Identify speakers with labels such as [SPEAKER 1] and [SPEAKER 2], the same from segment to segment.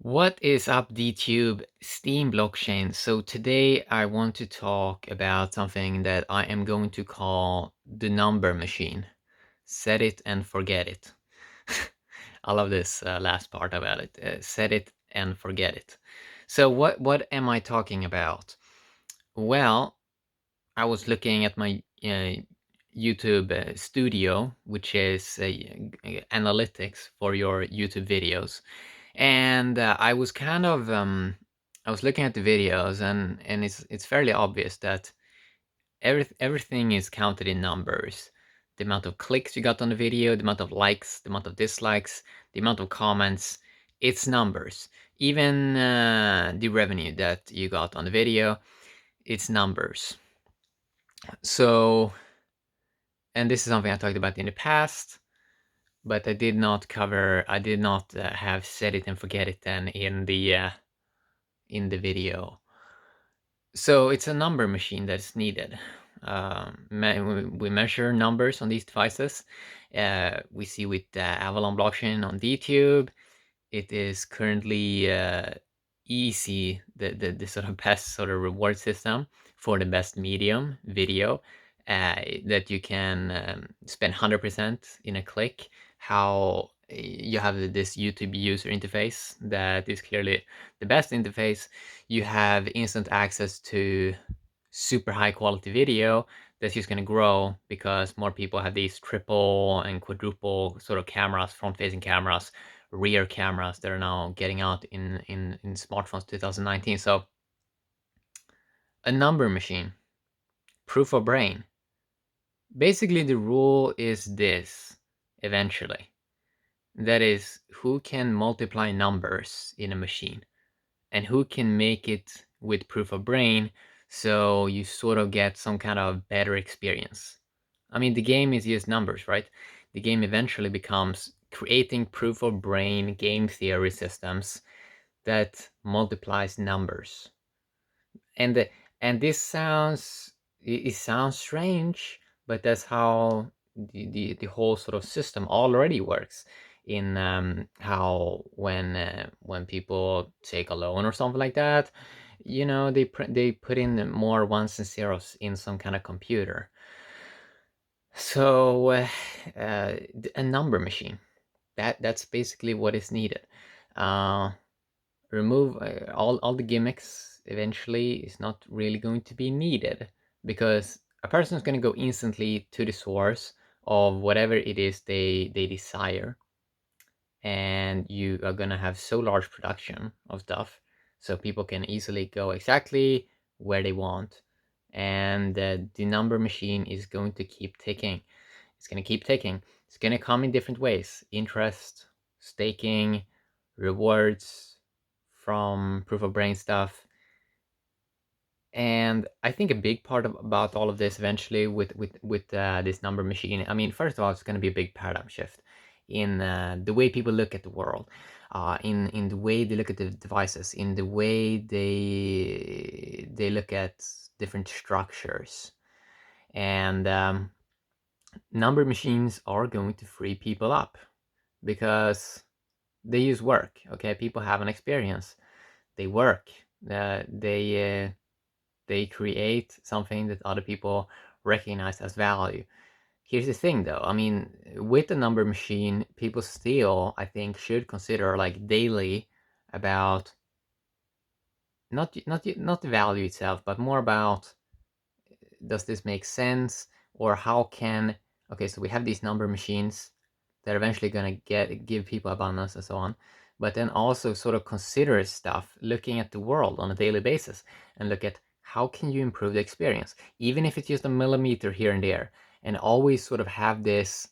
[SPEAKER 1] What is up, DTube Steam blockchain? So today I want to talk about something that I am going to call the number machine. Set it and forget it. I love this last part about it. Set it and forget it. So what am I talking about? Well, I was looking at my YouTube studio, which is analytics for your YouTube videos. And I was kind of I was looking at the videos, and it's fairly obvious that everything is counted in numbers. The amount of clicks you got on the video, the amount of likes, the amount of dislikes, the amount of comments, it's numbers. Even the revenue that you got on the video, it's numbers. So, and this is something I talked about in the past, but I did not have set it and forget it then in the video. So it's a number machine that's needed. We measure numbers on these devices. We see with Avalon blockchain on DTube, it is currently easy, the sort of best sort of reward system for the best medium video, that you can spend 100% in a click. How you have this YouTube user interface that is clearly the best interface. You have instant access to super high quality video that's just going to grow because more people have these triple and quadruple sort of cameras, front facing cameras, rear cameras that are now getting out in smartphones 2019. So a number machine, proof of brain. Basically the rule is this eventually. That is, who can multiply numbers in a machine and who can make it with proof of brain, so you sort of get some kind of better experience. I mean, the game is just numbers, right? The game eventually becomes creating proof of brain game theory systems that multiplies numbers. And this sounds strange, but that's how the whole sort of system already works. In how when people take a loan or something like that, you know, they put in more ones and zeros in some kind of computer. So a number machine, that's basically what is needed. Uh, Remove all the gimmicks eventually is not really going to be needed, because a person is going to go instantly to the source of whatever it is they desire, and you are going to have so large production of stuff so people can easily go exactly where they want, and the number machine is going to keep ticking. It's going to keep ticking. It's going to come in different ways: interest, staking, rewards from proof of brain stuff. And I think a big part about all of this eventually with this number machine, I mean, first of all, it's going to be a big paradigm shift in the way people look at the world, in the way they look at the devices, in the way they look at different structures. And number machines are going to free people up because they use work. Okay, people have an experience. They work. They create something that other people recognize as value. Here's the thing, though. I mean, with the number machine, people still, I think, should consider like daily about not the value itself, but more about, does this make sense, or how can, okay, so we have these number machines that are eventually going to give people abundance and so on, but then also sort of consider stuff, looking at the world on a daily basis, and look at how can you improve the experience, even if it's just a millimeter here and there, and always sort of have this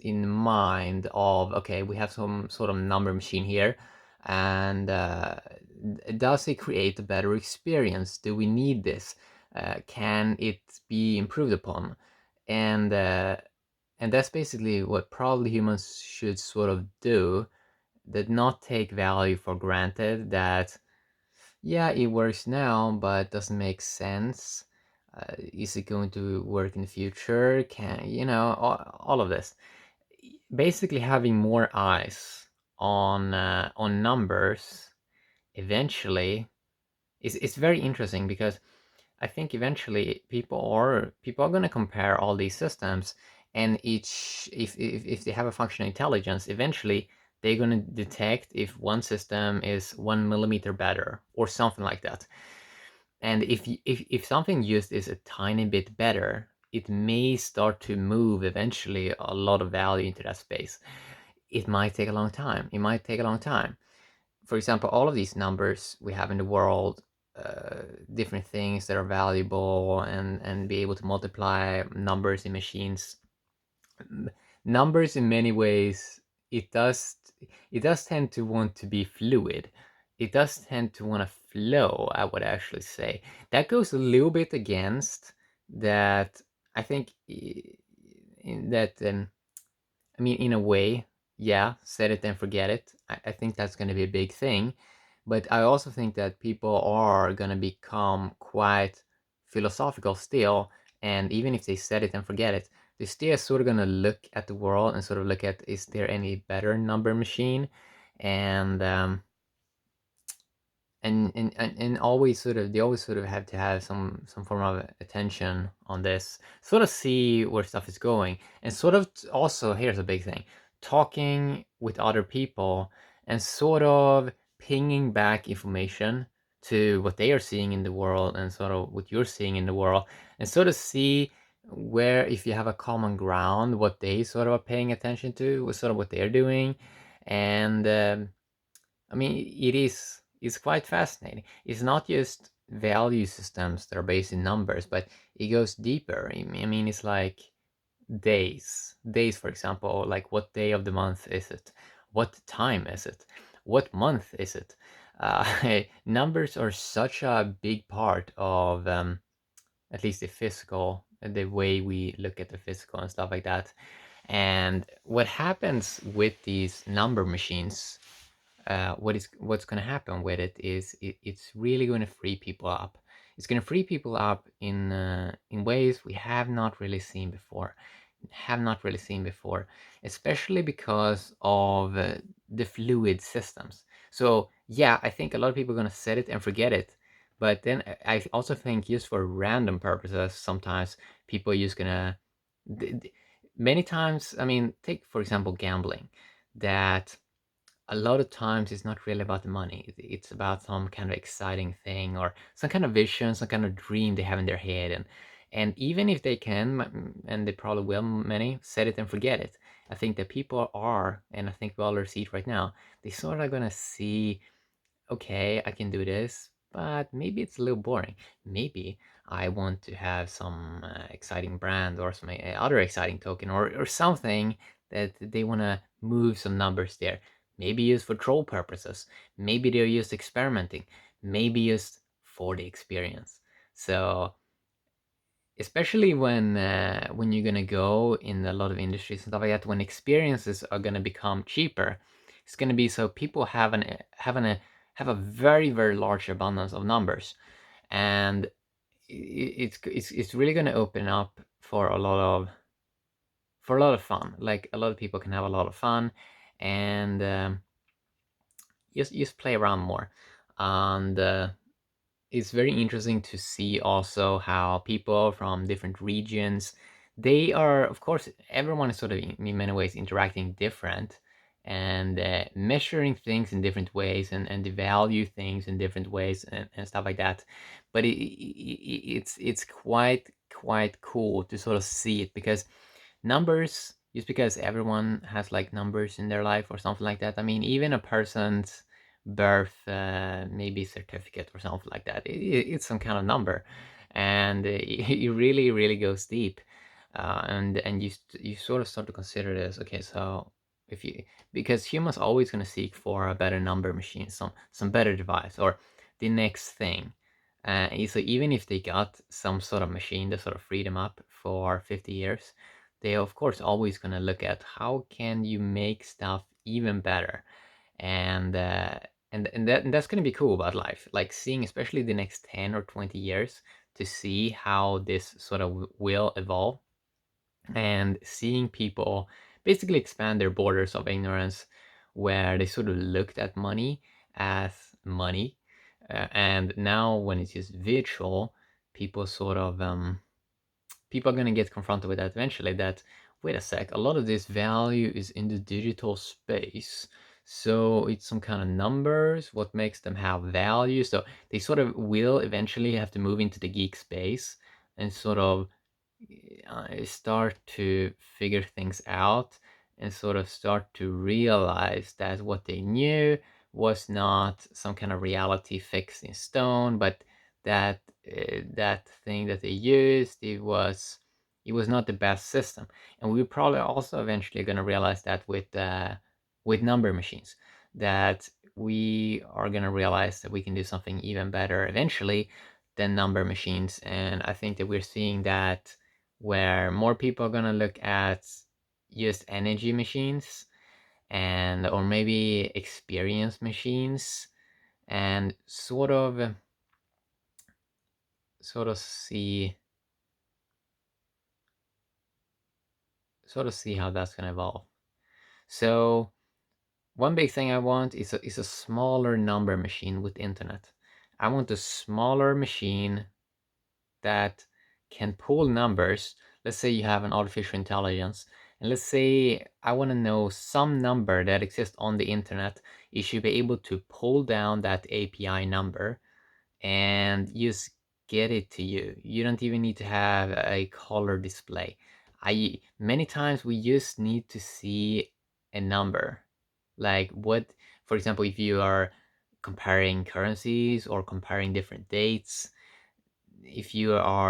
[SPEAKER 1] in mind of, okay, we have some sort of number machine here, and does it create a better experience? Do we need this? Can it be improved upon? And that's basically what probably humans should sort of do, that not take value for granted, that yeah, it works now, but doesn't make sense. Is it going to work in the future? Can, you know, all of this. Basically having more eyes on numbers eventually is very interesting, because I think eventually people are going to compare all these systems, and each if they have a functional intelligence, eventually they're going to detect if one system is 1 millimeter better or something like that. And if something used is a tiny bit better, it may start to move eventually a lot of value into that space. It might take a long time. It might take a long time. For example, all of these numbers we have in the world, different things that are valuable, and be able to multiply numbers in machines. Numbers in many ways, it does it does tend to want to be fluid. It does tend to want to flow, I would actually say. That goes a little bit against that. I think in that I mean, in a way, yeah, set it and forget it. I think that's going to be a big thing. But I also think that people are going to become quite philosophical still. And even if they set it and forget it, they're still sort of going to look at the world and sort of look at, is there any better number machine? And and always sort of they always sort of have to have some form of attention on this, sort of see where stuff is going, and sort of also, here's a big thing, talking with other people and sort of pinging back information to what they are seeing in the world and sort of what you're seeing in the world, and sort of see where, if you have a common ground, what they sort of are paying attention to, what sort of what they're doing. And I mean, it's quite fascinating. It's not just value systems that are based in numbers, but it goes deeper. I mean, it's like days, for example, like what day of the month is it? What time is it? What month is it? Numbers are such a big part of at least the way we look at the physical and stuff like that. And what happens with these number machines, what's going to happen with it is it's really going to free people up. It's going to free people up in ways we have not really seen before, especially because of the fluid systems. So yeah, I think a lot of people are going to set it and forget it. But then I also think, just for random purposes, sometimes people are just gonna. Many times, I mean, take for example gambling. That a lot of times it's not really about the money. It's about some kind of exciting thing, or some kind of vision, some kind of dream they have in their head. And even if they can, and they probably will, many set it and forget it. I think that people are, and I think we all see it right now, they sort of gonna see, okay, I can do this, but maybe it's a little boring. Maybe I want to have some exciting brand, or some other exciting token, or something that they want to move some numbers there. Maybe used for troll purposes. Maybe they're just experimenting. Maybe just for the experience. So especially when you're gonna go in a lot of industries and stuff like that, when experiences are gonna become cheaper, it's gonna be so people have a very large abundance of numbers, and it's really gonna open up for a lot of fun. Like, a lot of people can have a lot of fun, and just play around more. And it's very interesting to see also how people from different regions, they are, of course, everyone is sort of in many ways interacting different, and measuring things in different ways, and they value things in different ways, and stuff like that. But it's quite cool to sort of see it, because numbers, just because everyone has like numbers in their life or something like that. I mean, even a person's birth maybe certificate or something like that, it's some kind of number, and it really goes deep. And you sort of start to consider this. Okay, so if you, because humans always going to seek for a better number machine, some better device, or the next thing. So even if they got some sort of machine that sort of freed them up for 50 years, they of course always going to look at how can you make stuff even better. And that's going to be cool about life, like seeing especially the next 10 or 20 years, to see how this sort of will evolve, and seeing people basically expand their borders of ignorance, where they sort of looked at money as money. And now when it's just virtual, people sort of people are going to get confronted with that eventually, that wait a sec, a lot of this value is in the digital space, so it's some kind of numbers what makes them have value. So they sort of will eventually have to move into the geek space and sort of start to figure things out and sort of start to realize that what they knew was not some kind of reality fixed in stone, but that that thing that they used, it was not the best system. And we're probably also eventually going to realize that with number machines, that we are going to realize that we can do something even better eventually than number machines. And I think that we're seeing that where more people are going to look at just energy machines and or maybe experience machines, and sort of see how that's going to evolve. So one big thing I want is a smaller number machine with internet. I want a smaller machine that can pull numbers. Let's say you have an artificial intelligence, and let's say I want to know some number that exists on the internet. You should be able to pull down that API number and just get it to you. You don't even need to have a color display. I many times we just need to see a number. Like what, for example, if you are comparing currencies or comparing different dates, if you are